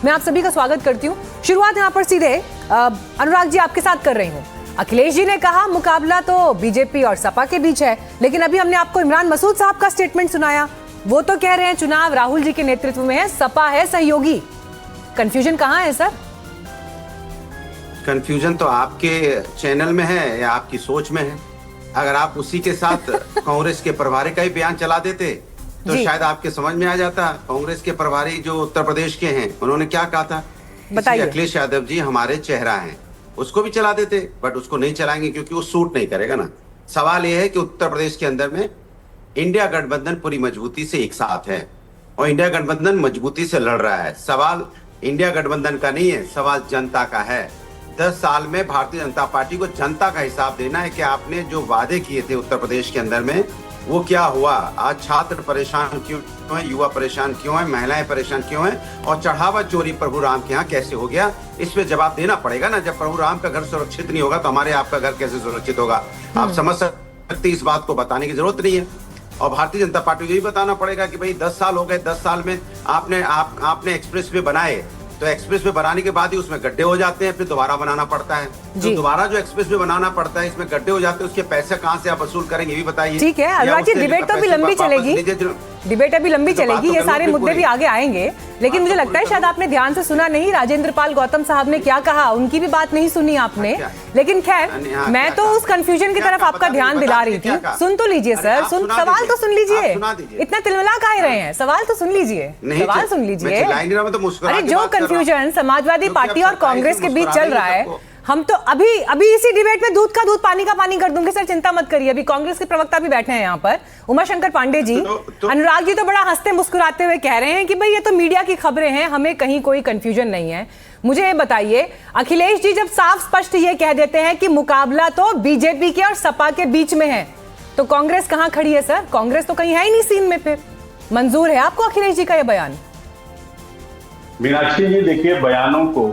मैं आप सभी का स्वागत करती हूँ। शुरुआत यहाँ पर सीधे अनुराग जी आपके साथ कर रही हूँ। अखिलेश जी ने कहा मुकाबला तो बीजेपी और सपा के बीच है, लेकिन अभी हमने आपको इमरान मसूद साहब का स्टेटमेंट सुनाया। वो तो कह रहे हैं चुनाव राहुल जी के नेतृत्व में है, सपा है सहयोगी। कंफ्यूजन कहाँ है सर? कंफ्यूजन तो आपके चैनल में है या आपकी सोच में है। अगर आप उसी के साथ कांग्रेस के प्रभारी का ही बयान चला देते तो शायद आपके समझ में आ जाता। कांग्रेस के प्रभारी जो उत्तर प्रदेश के हैं उन्होंने क्या कहा था, बताइए। अखिलेश यादव जी हमारे चेहरा हैं, उसको भी चला देते, बट उसको नहीं चलाएंगे क्योंकि वो सूट नहीं करेगा ना। सवाल यह है कि उत्तर प्रदेश के अंदर में इंडिया गठबंधन पूरी मजबूती से एक साथ है और इंडिया गठबंधन मजबूती से लड़ रहा है। सवाल इंडिया गठबंधन का नहीं है, सवाल जनता का है। 10 साल में भारतीय जनता पार्टी को जनता का हिसाब देना है कि आपने जो वादे किए थे उत्तर प्रदेश के अंदर में वो क्या हुआ। आज छात्र परेशान क्यों है, युवा परेशान क्यों है, महिलाएं परेशान क्यों हैं, और चढ़ावा चोरी प्रभु राम के यहाँ कैसे हो गया, इस पे जवाब देना पड़ेगा ना। जब प्रभु राम का घर सुरक्षित नहीं होगा तो हमारे आपका घर कैसे सुरक्षित होगा? आप समझ सकते, इस बात को बताने की जरूरत नहीं है। और भारतीय जनता पार्टी को यही बताना पड़ेगा कि भाई 10 साल हो गए, 10 साल में आपने एक्सप्रेस वे बनाए, तो एक्सप्रेस वे बनाने के बाद ही उसमें गड्ढे हो जाते हैं, फिर दोबारा बनाना पड़ता है। तो दोबारा जो एक्सप्रेस वे बनाना पड़ता है, इसमें गड्ढे हो जाते हैं, उसके पैसे कहाँ से आप वसूल करेंगे, ये भी बताइए। ठीक है अनुराग जी, डिबेट तो अभी लंबी चलेगी, डिबेट अभी लंबी चलेगी, ये सारे मुद्दे भी आगे आएंगे। लेकिन मुझे लगता है शायद आपने ध्यान से सुना नहीं, राजेंद्र पाल गौतम साहब ने क्या कहा, उनकी भी बात नहीं सुनी आपने। लेकिन खैर, मैं तो उस कंफ्यूजन की तरफ आपका ध्यान दिला रही थी। सुन तो लीजिए सर, सवाल तो सुन लीजिए, इतना तिलमिला काहे रहे हैं, सवाल तो सुन लीजिए, सवाल सुन लीजिए। अरे जो कंफ्यूजन समाजवादी पार्टी और कांग्रेस के बीच चल रहा है, हम तो अभी इसी डिबेट में दूध का दूध पानी का पानी कर दूंगे सर, चिंता मत करिए। अभी कांग्रेस के प्रवक्ता भी बैठे हैं यहाँ पर, उमाशंकर पांडे जी। अनुराग जी तो बड़ा हंसते मुस्कुराते हुए कह रहे हैं कि भाई ये तो मीडिया की खबरें हैं, हमें कहीं कोई कंफ्यूजन नहीं है। मुझे ये बताइए, अखिलेश जी जब साफ स्पष्ट ये कह देते हैं कि मुकाबला तो बीजेपी के और सपा के बीच में है, तो कांग्रेस कहाँ खड़ी है सर? कांग्रेस तो कहीं है ही नहीं सीन में। फिर मंजूर है आपको अखिलेश जी का ये बयान? मीनाक्षी जी देखिए, बयानों को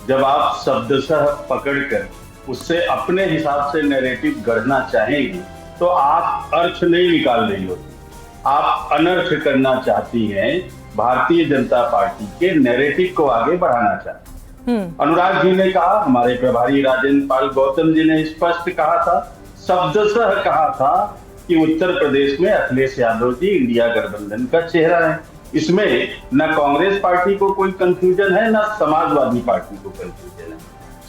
जब आप शब्दशः पकड़कर उससे अपने हिसाब से नैरेटिव गढ़ना चाहेंगी तो आप अर्थ नहीं निकाल रही होती, आप अनर्थ करना चाहती हैं। भारतीय जनता पार्टी के नैरेटिव को आगे बढ़ाना चाहती हैं। अनुराग जी ने कहा, हमारे प्रभारी राजेंद्र पाल गौतम जी ने स्पष्ट कहा था, शब्दशः कहा था कि उत्तर प्रदेश में अखिलेश यादव जी इंडिया गठबंधन का चेहरा है। इसमें न कांग्रेस पार्टी को कोई कंफ्यूजन है, न समाजवादी पार्टी को कंफ्यूजन है।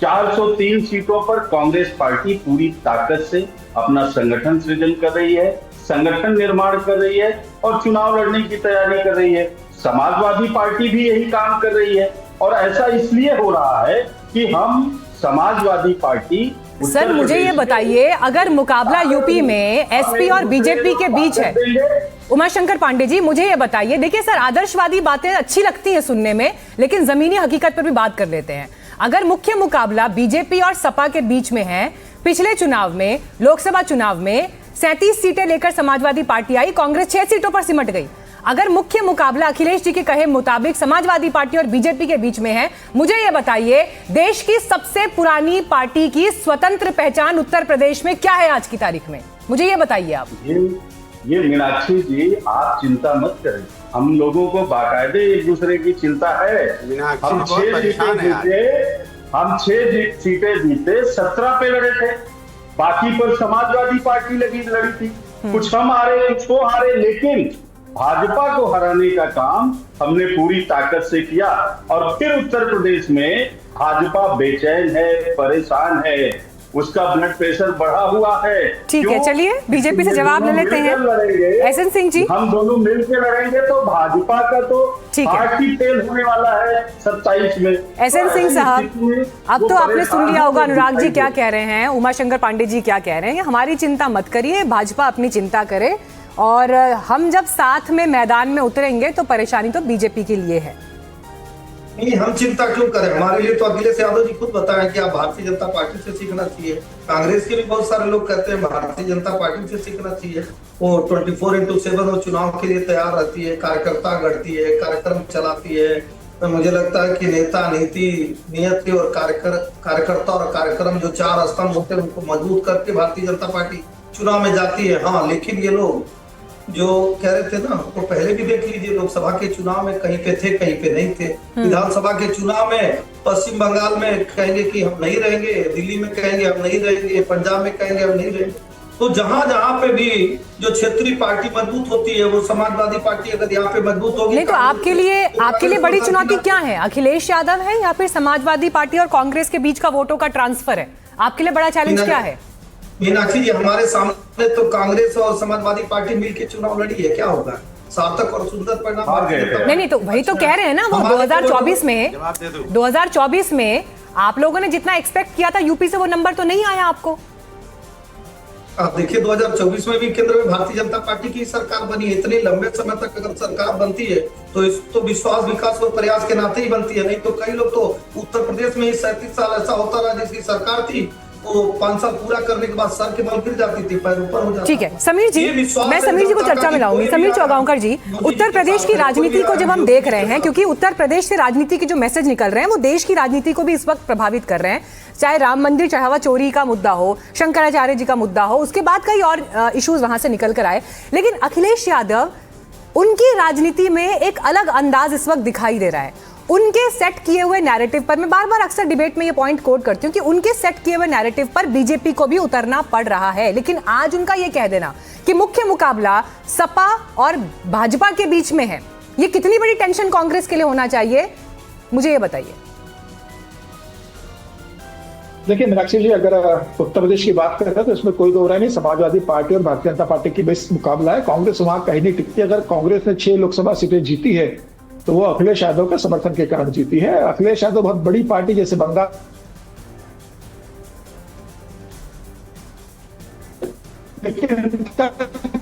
403 सीटों पर कांग्रेस पार्टी पूरी ताकत से अपना संगठन सृजन कर रही है, संगठन निर्माण कर रही है और चुनाव लड़ने की तैयारी कर रही है। समाजवादी पार्टी भी यही काम कर रही है और ऐसा इसलिए हो रहा है कि हम समाजवादी पार्टी। सर मुझे ये बताइए, अगर मुकाबला यूपी में एसपी और बीजेपी के बीच है, उमाशंकर पांडे जी मुझे ये बताइए, देखिए सर आदर्शवादी बातें अच्छी लगती हैं सुनने में, लेकिन जमीनी हकीकत पर भी बात कर लेते हैं। अगर मुख्य मुकाबला बीजेपी और सपा के बीच में है, पिछले चुनाव में, लोकसभा चुनाव में 37 सीटें लेकर समाजवादी पार्टी आई, कांग्रेस 6 सीटों पर सिमट गई। अगर मुख्य मुकाबला अखिलेश जी के कहे मुताबिक समाजवादी पार्टी और बीजेपी के बीच में है, मुझे यह बताइए देश की सबसे पुरानी पार्टी की स्वतंत्र पहचान उत्तर प्रदेश में क्या है आज की तारीख में? मुझे ये बताइए आप। ये मीनाक्षी जी आप चिंता मत करें, हम लोगों को बाकायदे एक दूसरे की चिंता है। हम 6 सीटें जीते, 17 पे लड़े थे, बाकी पर समाजवादी पार्टी लड़ी थी। कुछ हम हारे, कुछ वो हारे, लेकिन भाजपा को हराने का काम हमने पूरी ताकत से किया। और फिर उत्तर प्रदेश में भाजपा बेचैन है, परेशान है, उसका ब्लड प्रेशर बढ़ा हुआ है। ठीक है, चलिए बीजेपी से जवाब ले लेते हैं। एसएन सिंह जी, हम दोनों मिलकर लड़ेंगे तो भाजपा का तो पार्टी फेल होने वाला है 27 में। एसएन सिंह साहब, अब तो आपने सुन लिया होगा अनुराग जी क्या कह रहे हैं, उमाशंकर पांडे जी क्या कह रहे हैं। हमारी चिंता मत करिए, भाजपा अपनी चिंता करे, और हम जब साथ में मैदान में उतरेंगे तो परेशानी तो बीजेपी के लिए है। नहीं, हम चिंता क्यों करें? हमारे लिए तो अखिलेश यादव जी खुद बताएं कि आप भारतीय जनता पार्टी से सीखना चाहिए। कांग्रेस के भी बहुत सारे लोग कहते हैं भारतीय जनता पार्टी से सीखना चाहिए। वो 24/7 वो चुनाव के लिए तैयार रहती है, कार्यकर्ता गढ़ती है, कार्यक्रम चलाती है। तो मुझे लगता है कि नेता, नीति, नियति और कार्यकर्ता और कार्यक्रम जो 4 स्तंभ होते हैं उनको मजबूत करके भारतीय जनता पार्टी चुनाव में जाती है। हाँ, लेकिन ये लोग जो कह रहे थे ना, वो पहले भी देख लीजिए, लोकसभा के चुनाव में कहीं पे थे कहीं पे नहीं थे, विधानसभा के चुनाव में पश्चिम बंगाल में कहेंगे कि हम नहीं रहेंगे, दिल्ली में कहेंगे हम नहीं रहेंगे, पंजाब में कहेंगे हम नहीं रहेंगे। तो जहां जहां पे भी जो क्षेत्रीय पार्टी मजबूत होती है, वो समाजवादी पार्टी अगर यहाँ पे मजबूत होगी। नहीं तो आपके लिए बड़ी चुनौती क्या है? अखिलेश यादव है या फिर समाजवादी पार्टी और कांग्रेस के बीच का वोटों का ट्रांसफर है? आपके लिए बड़ा चैलेंज क्या है? मीनाक्षी जी, हमारे सामने तो कांग्रेस और समाजवादी पार्टी मिलकर चुनाव लड़ी है, क्या होगा? सार्थक और सुंदर परिणाम। नहीं तो वही तो कह रहे हैं ना, वो 2024 में आप लोगों ने जितना एक्सपेक्ट किया था यूपी से, वो नंबर तो नहीं आया आपको। आप देखिए 2024 में भी केंद्र में भारतीय जनता पार्टी की सरकार बनी है। इतने लंबे समय तक अगर सरकार बनती है तो इस तो विश्वास, विकास और प्रयास के नाते ही बनती है। नहीं तो कई लोग तो उत्तर प्रदेश में ही 37 साल ऐसा होता रहा जिसकी सरकार थी, वो 5 साल पूरा करने के बाद सर के बल गिर जाती थी, पैर ऊपर हो जाता। ठीक है समीर जी, मैं समीर जी को चर्चा में लाऊंगी। समीर चौगांवकर जी, उत्तर प्रदेश की राजनीति को जब हम देख रहे हैं, क्योंकि उत्तर प्रदेश से राजनीति के जो मैसेज निकल रहे हैं वो देश की राजनीति को भी इस वक्त प्रभावित कर रहे हैं। चाहे राम मंदिर चढ़ावा चोरी का मुद्दा हो, शंकराचार्य जी का मुद्दा हो, उसके बाद कई और इश्यूज वहां से निकल कर आए, लेकिन अखिलेश यादव, उनकी राजनीति में एक अलग अंदाज इस वक्त दिखाई दे रहा है। उनके सेट किए हुए नैरेटिव पर, मैं बार बार अक्सर डिबेट में ये पॉइंट कोट करती हूँ कि उनके सेट किए हुए नैरेटिव पर बीजेपी को भी उतरना पड़ रहा है। लेकिन आज उनका ये कह देना कि मुख्य मुकाबला सपा और भाजपा के बीच में है, ये कितनी बड़ी टेंशन कांग्रेस के लिए होना चाहिए, मुझे ये बताइए। देखिए मीनाक्षी जी, अगर उत्तर प्रदेश की बात करें तो इसमें कोई दो राय नहीं, समाजवादी पार्टी और भारतीय जनता पार्टी की बेस मुकाबला है। कांग्रेस वहां कहीं नहीं टिकती। अगर कांग्रेस ने 6 लोकसभा सीटें जीती है तो वो अखिलेश यादव के समर्थन के कारण जीती है। अखिलेश यादव बहुत बड़ी पार्टी जैसे बंगाल,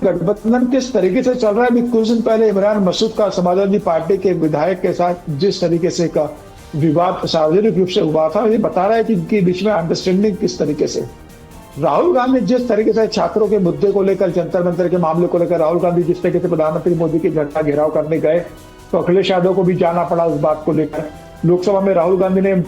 गठबंधन किस तरीके से चल रहा है, अभी कुछ दिन पहले इमरान मसूद का समाजवादी पार्टी के विधायक के साथ जिस तरीके से का विवाद सार्वजनिक रूप से हुआ था, ये बता रहा है कि इनके बीच में अंडरस्टैंडिंग किस तरीके से। राहुल गांधी जिस तरीके से छात्रों के मुद्दे को लेकर, जंतर मंतर के मामले को लेकर राहुल गांधी जिस तरीके से प्रधानमंत्री मोदी के घर का घेराव करने गए, तो अखिलेश यादव को भी जाना पड़ा उस बात को लेकर। लोकसभा में राहुल गांधी ने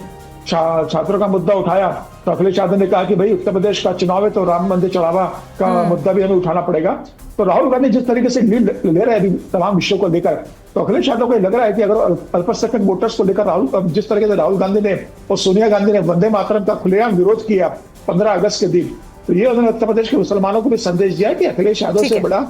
छात्रों का मुद्दा उठाया तो अखिलेश यादव ने कहा कि भाई उत्तर प्रदेश का चुनाव है तो राम मंदिर चढ़ावा का मुद्दा भी हमें उठाना पड़ेगा। तो राहुल गांधी जिस तरीके से लीड ले रहे हैं तमाम विषयों को लेकर, तो अखिलेश यादव को लग रहा है कि अगर अल्पसंख्यक वोटर्स को लेकर राहुल, जिस तरीके से राहुल गांधी ने और सोनिया गांधी ने वंदे मातरम का खुलेआम विरोध किया 15 अगस्त के दिन, तो ये उन्होंने उत्तर प्रदेश के मुसलमानों को भी संदेश दिया कि अखिलेश यादव से बड़ा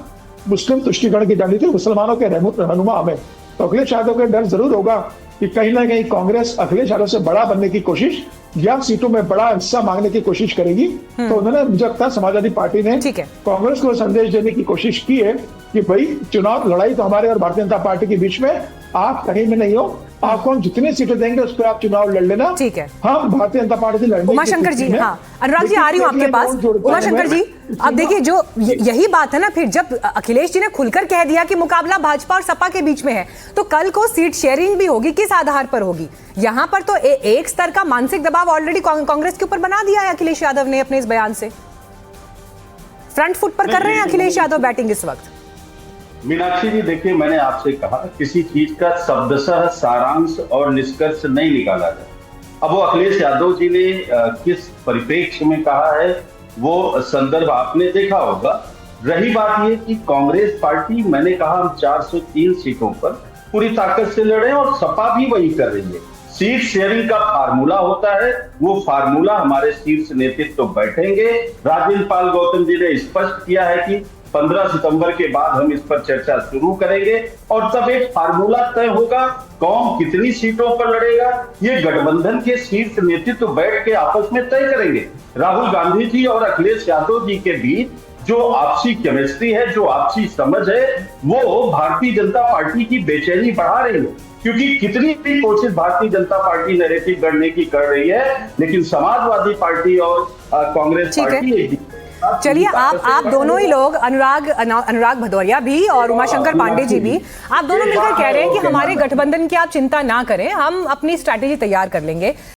मुस्लिम तुष्टिकरण की जानी थी मुसलमानों के रहनुमा हमें। तो अखिलेश यादव का डर जरूर होगा कि कहीं ना कहीं कांग्रेस अखिलेश यादव से बड़ा बनने की कोशिश या सीटों में बड़ा हिस्सा मांगने की कोशिश करेगी। तो उन्होंने, मुझे लगता है समाजवादी पार्टी ने कांग्रेस को संदेश देने की कोशिश की है कि भाई चुनाव लड़ाई तो हमारे और भारतीय जनता पार्टी के बीच में, आप कहीं में नहीं हो, आपको हम जितनी सीटें देंगे उस पर आप चुनाव लड़ लेना। ठीक है, हम भारतीय जनता पार्टी से लड़ने। उमाशंकर जी, हाँ अनुराग जी आ रही हूँ आपके पास। उमाशंकर जी, अब देखिए जो यही बात है ना, फिर जब अखिलेश जी ने खुलकर कह दिया कि मुकाबला भाजपा और सपा के बीच में है, तो कल को सीट शेयरिंग भी होगी, किस आधार पर होगी? यहाँ पर तो एक स्तर का मानसिक दबाव ऑलरेडी कांग्रेस के ऊपर बना दिया है अखिलेश यादव ने अपने इस बयान से। फ्रंट फुट पर कर रहे हैं अखिलेश यादव बैटिंग इस वक्त। मीनाक्षी जी, देखिए मैंने आपसे कहा किसी चीज का शब्दशः सारांश और निष्कर्ष नहीं निकाला जाए। अब वो अखिलेश यादव जी ने किस परिप्रेक्ष्य में कहा है वो संदर्भ आपने देखा होगा। रही बात ये कि कांग्रेस पार्टी, मैंने कहा हम 403 सीटों पर पूरी ताकत से लड़े और सपा भी वही कर रही है। सीट शेयरिंग का फार्मूला होता है, वो फार्मूला हमारे शीर्ष नेतृत्व तो बैठेंगे। राजेंद्र पाल गौतम जी ने स्पष्ट किया है कि 15 सितंबर के बाद हम इस पर चर्चा शुरू करेंगे और तब एक फार्मूला तय होगा कौन कितनी सीटों पर लड़ेगा। ये गठबंधन के शीर्ष नेतृत्व बैठ के आपस में तय करेंगे। राहुल गांधी जी और अखिलेश यादव जी के बीच जो आपसी केमिस्ट्री है, जो आपसी समझ है, वो भारतीय जनता पार्टी की बेचैनी बढ़ा रही है। क्योंकि कितनी भी कोशिश भारतीय जनता पार्टी नैरेटिव गढ़ने की कर रही है, लेकिन समाजवादी पार्टी और कांग्रेस पार्टी, चलिए आप दोनों ही लोग, अनुराग भदौरिया भी और उमाशंकर पांडे जी भी, आप दोनों मिलकर कह रहे हैं कि हमारे गठबंधन की आप चिंता ना करें, हम अपनी स्ट्रैटेजी तैयार कर लेंगे।